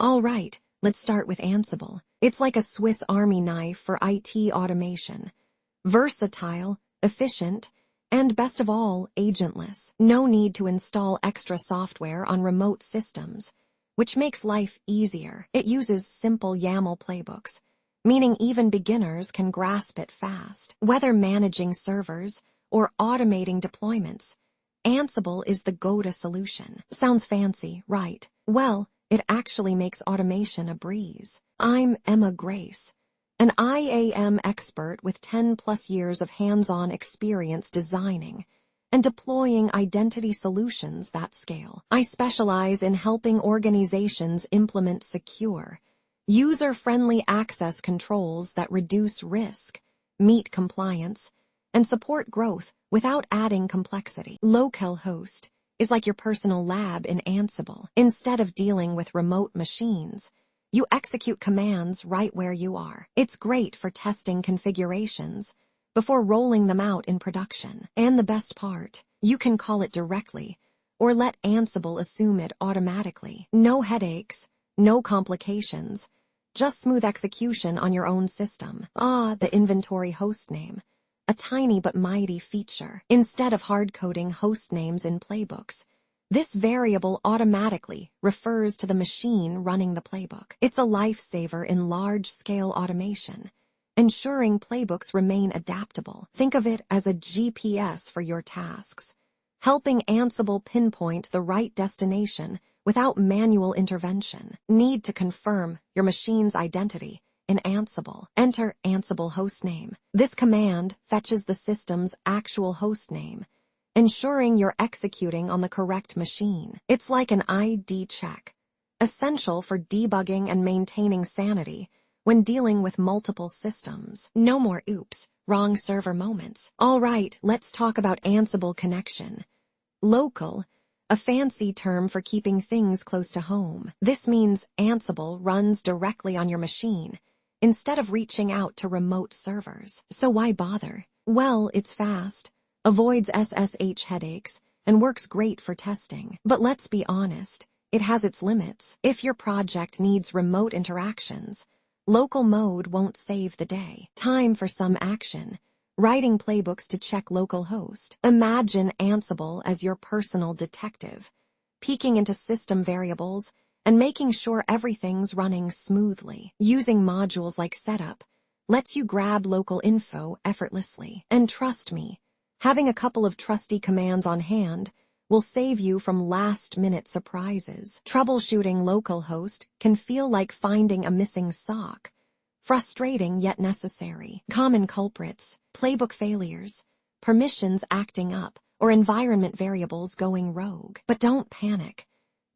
All right, let's start with Ansible. It's like a Swiss Army knife for IT automation. Versatile, efficient, and best of all, agentless. No need to install extra software on remote systems, which makes life easier. It uses simple YAML playbooks, meaning even beginners can grasp it fast. Whether managing servers or automating deployments, Ansible is the go-to solution. Sounds fancy, right? Well, it actually makes automation a breeze. I'm Emma Grace, an IAM expert with 10+ years of hands-on experience designing and deploying identity solutions that scale. I specialize in helping organizations implement secure, user-friendly access controls that reduce risk, meet compliance, and support growth without adding complexity. Localhost is like your personal lab in Ansible. Instead of dealing with remote machines, you execute commands right where you are. It's great for testing configurations before rolling them out in production. And the best part, you can call it directly or let Ansible assume it automatically. No headaches, no complications, just smooth execution on your own system. The inventory hostname, a tiny but mighty feature. Instead of hard-coding host names in playbooks, this variable automatically refers to the machine running the playbook. It's a lifesaver in large-scale automation, ensuring playbooks remain adaptable. Think of it as a GPS for your tasks, helping Ansible pinpoint the right destination without manual intervention. Need to confirm your machine's identity in Ansible. Enter Ansible hostname. This command fetches the system's actual hostname, ensuring you're executing on the correct machine. It's like an ID check, essential for debugging and maintaining sanity when dealing with multiple systems. No more oops, wrong server moments. All right, let's talk about Ansible connection. Local, a fancy term for keeping things close to home. This means Ansible runs directly on your machine instead of reaching out to remote servers. So why bother? Well, it's fast, avoids SSH headaches, and works great for testing. But let's be honest, it has its limits. If your project needs remote interactions, local mode won't save the day. Time for some action. Writing playbooks to check localhost. Imagine Ansible as your personal detective, peeking into system variables and making sure everything's running smoothly. Using modules like Setup lets you grab local info effortlessly. And trust me, having a couple of trusty commands on hand will save you from last-minute surprises. Troubleshooting localhost can feel like finding a missing sock. Frustrating yet necessary. Common culprits, playbook failures, permissions acting up, or environment variables going rogue. But don't panic.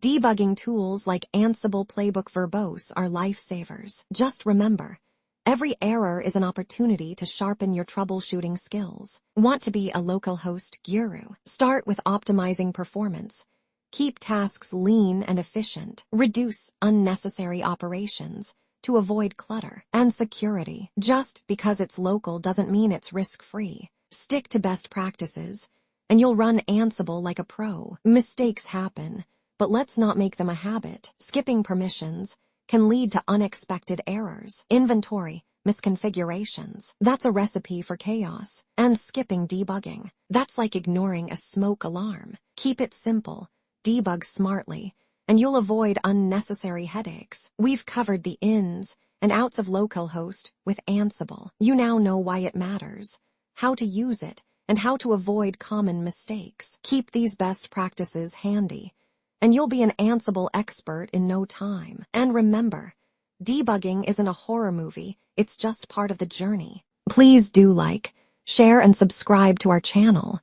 Debugging tools like Ansible Playbook Verbose are lifesavers. Just remember, every error is an opportunity to sharpen your troubleshooting skills. Want to be a localhost guru? Start with optimizing performance. Keep tasks lean and efficient. Reduce unnecessary operations to avoid clutter. And security. Just because it's local doesn't mean it's risk-free. Stick to best practices, and you'll run Ansible like a pro. Mistakes happen, but let's not make them a habit. Skipping permissions can lead to unexpected errors. Inventory misconfigurations. That's a recipe for chaos. And skipping debugging. That's like ignoring a smoke alarm. Keep it simple. Debug smartly, and you'll avoid unnecessary headaches. We've covered the ins and outs of localhost with Ansible. You now know why it matters, how to use it, and how to avoid common mistakes. Keep these best practices handy, and you'll be an Ansible expert in no time. And remember, debugging isn't a horror movie, it's just part of the journey. Please do like, share, and subscribe to our channel.